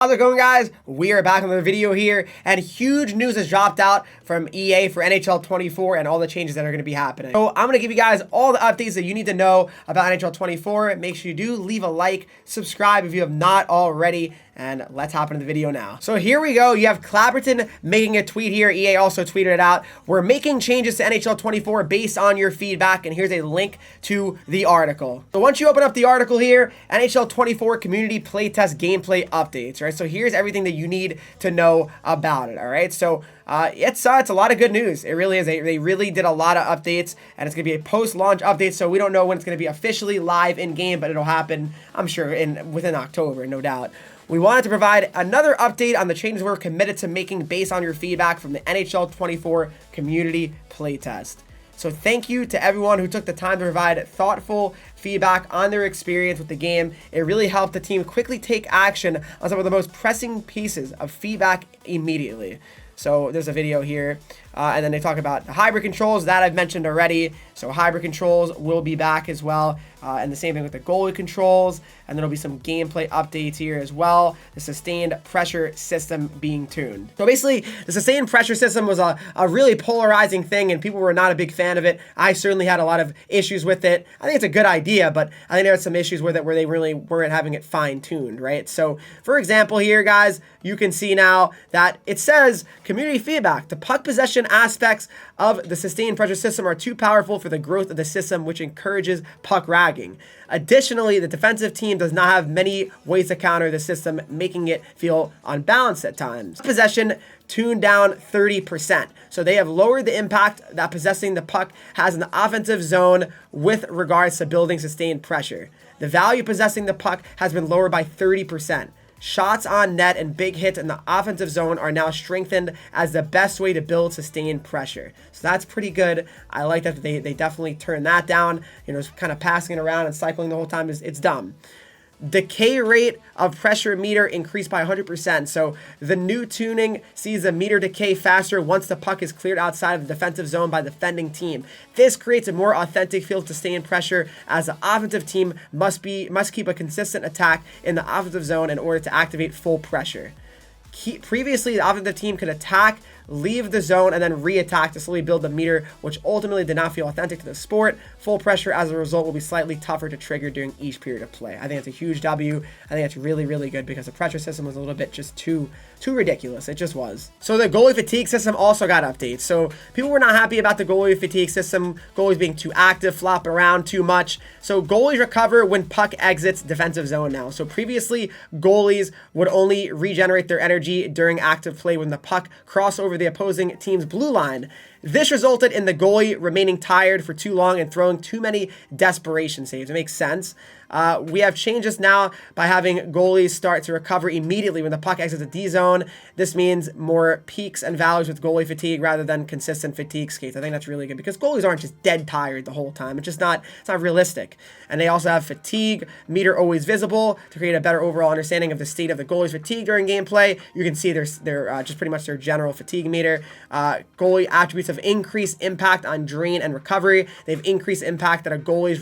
How's it going, guys? We are back with another video here, and huge news has dropped out from EA for NHL 24 and all the changes that are going to be happening. So I'm going to give you guys all the updates that you need to know about NHL 24. Make sure you do leave a like, subscribe if you have not already, and let's hop into the video now. So here we go. You have Clapperton making a tweet here. EA also tweeted it out. We're making changes to NHL 24 based on your feedback, and here's a link to the article. So once you open up the article here, NHL 24 community playtest gameplay updates, right? So here's everything that you need to know about it, all right? So it's a lot of good news. It really is. They really did a lot of updates, and it's going to be a post-launch update, so we don't know when it's going to be officially live in-game, but it'll happen, I'm sure, within October, no doubt. We wanted to provide another update on the changes we're committed to making based on your feedback from the NHL 24 community playtest. So thank you to everyone who took the time to provide thoughtful feedback on their experience with the game. It really helped the team quickly take action on some of the most pressing pieces of feedback immediately. So there's a video here, and then they talk about the hybrid controls that I've mentioned already. So hybrid controls will be back as well, and the same thing with the goalie controls, and there'll be some gameplay updates here as well. The sustained pressure system being tuned. So basically, the sustained pressure system was a really polarizing thing, and people were not a big fan of it. I certainly had a lot of issues with it. I think it's a good idea, but I think there are some issues with it where they really weren't having it fine-tuned, right? So for example here, guys, you can see now that it says community feedback. The puck possession aspects of the sustained pressure system are too powerful for the growth of the system, which encourages puck ragging. Additionally, the defensive team does not have many ways to counter the system, making it feel unbalanced at times. Possession tuned down 30%. So they have lowered the impact that possessing the puck has in the offensive zone with regards to building sustained pressure. The value of possessing the puck has been lowered by 30%. Shots on net and big hits in the offensive zone are now strengthened as the best way to build sustained pressure. So that's pretty good. I like that they definitely turned that down. You know, kind of passing it around and cycling the whole time it's dumb. Decay rate of pressure meter increased by 100%. So the new tuning sees the meter decay faster once the puck is cleared outside of the defensive zone by the defending team. This creates a more authentic feel to stay in pressure, as the offensive team must keep a consistent attack in the offensive zone in order to activate full pressure. Previously, the offensive team could attack, leave the zone, and then re-attack to slowly build the meter, which ultimately did not feel authentic to the sport. Full pressure, as a result, will be slightly tougher to trigger during each period of play. I think it's a huge W. I think it's really, really good because the pressure system was a little bit just too ridiculous. It just was. So the goalie fatigue system also got updates. So people were not happy about the goalie fatigue system, goalies being too active, flopping around too much. So goalies recover when puck exits defensive zone now. So previously, goalies would only regenerate their energy during active play when the puck crossed over the opposing team's blue line. This resulted in the goalie remaining tired for too long and throwing too many desperation saves. It makes sense. We have changed this now by having goalies start to recover immediately when the puck exits the D zone. This means more peaks and valleys with goalie fatigue rather than consistent fatigue skates. I think that's really good because goalies aren't just dead tired the whole time. It's not realistic. And they also have fatigue meter always visible to create a better overall understanding of the state of the goalie's fatigue during gameplay. You can see their just pretty much their general fatigue meter. Goalie attributes have increased impact on drain and recovery. They've increased impact that a goalie's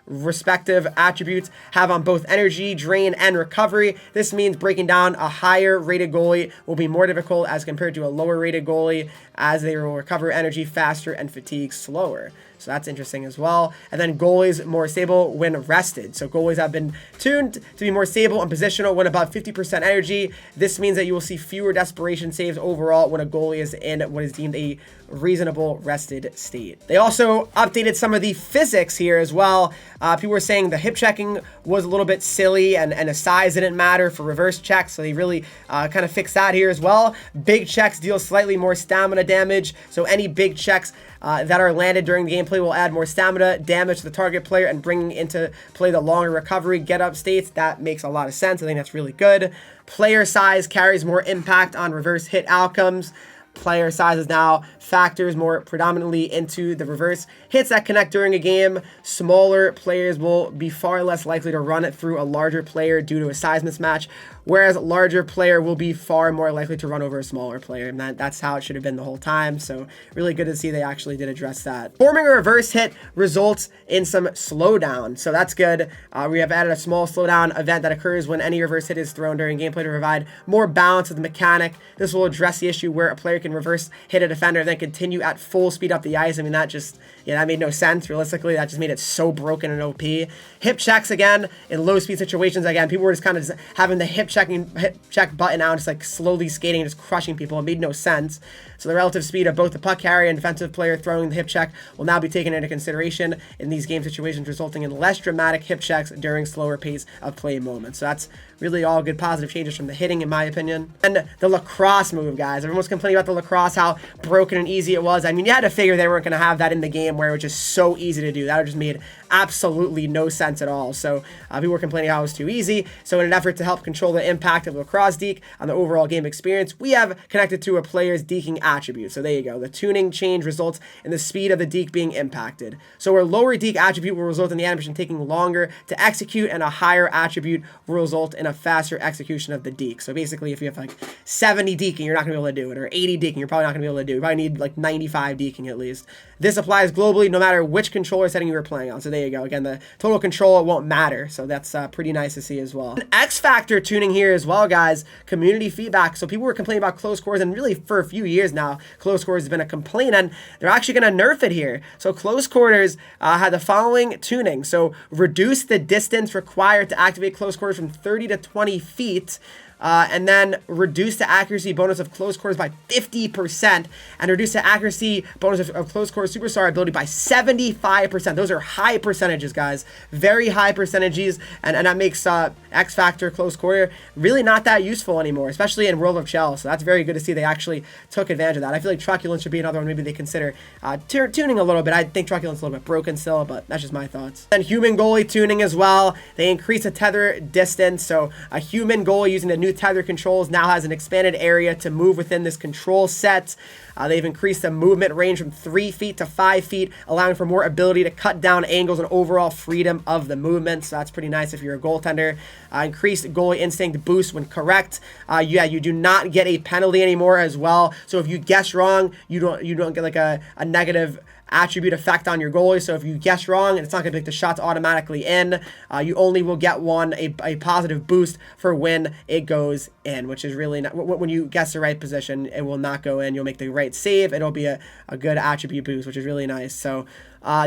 respective attributes have on both energy, drain, and recovery. This means breaking down a higher rated goalie will be more difficult as compared to a lower rated goalie, as they will recover energy faster and fatigue slower. So that's interesting as well. And then goalies more stable when rested. So goalies have been tuned to be more stable and positional when above 50% energy. This means that you will see fewer desperation saves overall when a goalie is in what is deemed a reasonable rested state. They also updated some of the physics here as well. People were saying the hip checking was a little bit silly and the size didn't matter for reverse checks, so they really kind of fixed that here as well. Big checks deal slightly more stamina damage, so any big checks that are landed during the gameplay will add more stamina damage to the target player and bring into play the longer recovery get up states. That makes a lot of sense. I think that's really good. Player size carries more impact on reverse hit outcomes. Player sizes now factors more predominantly into the reverse hits that connect during a game. Smaller players will be far less likely to run it through a larger player due to a size mismatch, whereas larger player will be far more likely to run over a smaller player, and that's how it should have been the whole time. So really good to see they actually did address that. Forming a reverse hit results in some slowdown, so that's good. We have added a small slowdown event that occurs when any reverse hit is thrown during gameplay to provide more balance of the mechanic. This will address the issue where a player can reverse hit a defender and then continue at full speed up the ice. I mean, that just, yeah, that made no sense. Realistically, that just made it so broken and OP. Hip checks again in low speed situations. Again, people were just kind of having the hip check button out, just like slowly skating and just crushing people. It made no sense. So the relative speed of both the puck carrier and defensive player throwing the hip check will now be taken into consideration in these game situations, resulting in less dramatic hip checks during slower pace of play moments. So that's really all good positive changes from the hitting, in my opinion. And the lacrosse move, guys. Everyone's complaining about the lacrosse, how broken and easy it was. I mean, you had to figure they weren't going to have that in the game where it was just so easy to do. That just made absolutely no sense at all. So people were complaining how it was too easy. So in an effort to help control the impact of lacrosse deke on the overall game experience, we have connected to a player's deking attribute. So there you go. The tuning change results in the speed of the deke being impacted. So a lower deke attribute will result in the animation taking longer to execute, and a higher attribute will result in a faster execution of the deke. So basically, if you have like 70 deking, you're not going to be able to do it, or 80 deking, you're probably not going to be able to do it. You probably need like 95 deking at least. This applies globally no matter which controller setting you were playing on. So there you go. Again, the total control won't matter. So that's pretty nice to see as well. An X factor tuning here as well, guys. Community feedback. So people were complaining about close quarters, and really for a few years now, close quarters has been a complaint, and they're actually going to nerf it here. So close quarters had the following tuning. So reduce the distance required to activate close quarters from 30 to 20 feet. And then reduce the accuracy bonus of close quarters by 50%, and reduce the accuracy bonus of close quarters superstar ability by 75%. Those are high percentages, guys. Very high percentages, and that makes X Factor close quarter really not that useful anymore, especially in World of Chell. So that's very good to see they actually took advantage of that. I feel like Truculence should be another one maybe they consider tuning a little bit. I think Truculence is a little bit broken still, but that's just my thoughts. And human goalie tuning as well. They increase the tether distance, so a human goalie using the new tether controls now has an expanded area to move within this control set. They've increased the movement range from 3 feet to 5 feet, allowing for more ability to cut down angles and overall freedom of the movement. So that's pretty nice if you're a goaltender. Increased goalie instinct boost when correct. Yeah, you do not get a penalty anymore as well. So if you guess wrong, you don't get like a negative attribute effect on your goalie. So if you guess wrong, and it's not going to make the shots automatically in, you only will get a positive boost for when it goes in, which is really not, when you guess the right position, it will not go in. You'll make the right save. It'll be a good attribute boost, which is really nice. So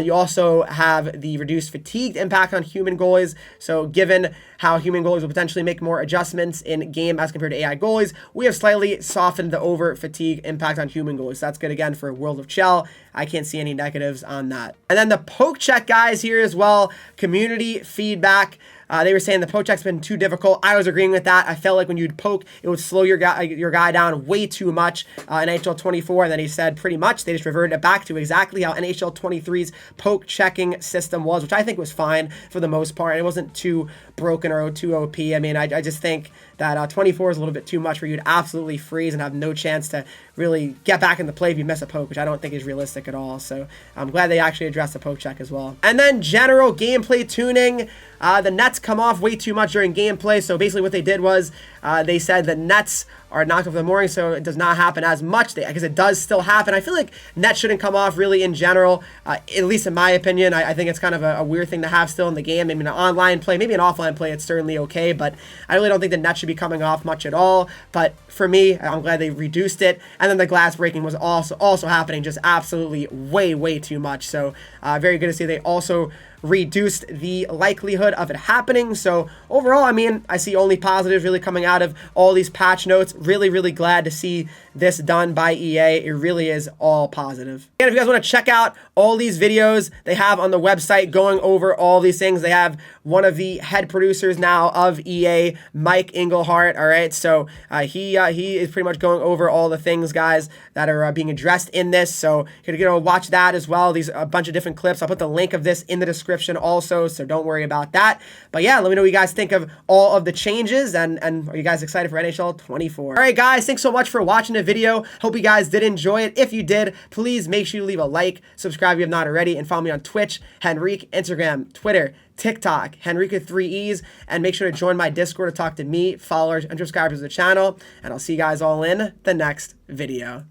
you also have the reduced fatigued impact on human goalies. So given how human goalies will potentially make more adjustments in game as compared to AI goalies, we have slightly softened the over fatigue impact on human goalies. So that's good again for World of Chell. I can't see any negatives on that. And then the poke check guys here as well. Community feedback. They were saying the poke check's been too difficult. I was agreeing with that. I felt like when you'd poke, it would slow your guy down way too much in NHL 24. And then he said pretty much they just reverted it back to exactly how NHL 23's poke checking system was, which I think was fine for the most part. It wasn't too broken or too OP. I mean, I just think that 24 is a little bit too much where you'd absolutely freeze and have no chance to really get back in the play if you miss a poke, which I don't think is realistic at all. So I'm glad they actually addressed the poke check as well. And then general gameplay tuning. The nets come off way too much during gameplay. So basically what they did was they said the nets are knocked off the mooring, so it does not happen as much. Because it does still happen. I feel like nets shouldn't come off really in general, at least in my opinion. I think it's kind of a weird thing to have still in the game. Maybe an online play, maybe an offline play, it's certainly okay, but I really don't think the net should be coming off much at all. But for me, I'm glad they reduced it. And then the glass breaking was also happening just absolutely way too much. So very good to see they also reduced the likelihood of it happening. So overall, I mean, I see only positives really coming out of all these patch notes. Really glad to see this done by EA. It really is all positive. And if you guys want to check out all these videos they have on the website going over all these things, they have one of the head producers now of EA, Mike Engelhart. All right, so he is pretty much going over all the things, guys, that are being addressed in this. So you're gonna watch that as well. These a bunch of different clips. I'll put the link of this in the description description also, so don't worry about that. But yeah, let me know what you guys think of all of the changes, and are you guys excited for NHL 24? All right, guys, thanks so much for watching the video. Hope you guys did enjoy it. If you did, please make sure you leave a like, subscribe if you have not already, and follow me on Twitch, Henreek, Instagram, Twitter, TikTok, Henreek with 3 E's, and make sure to join my Discord to talk to me, followers, and subscribers of the channel, and I'll see you guys all in the next video.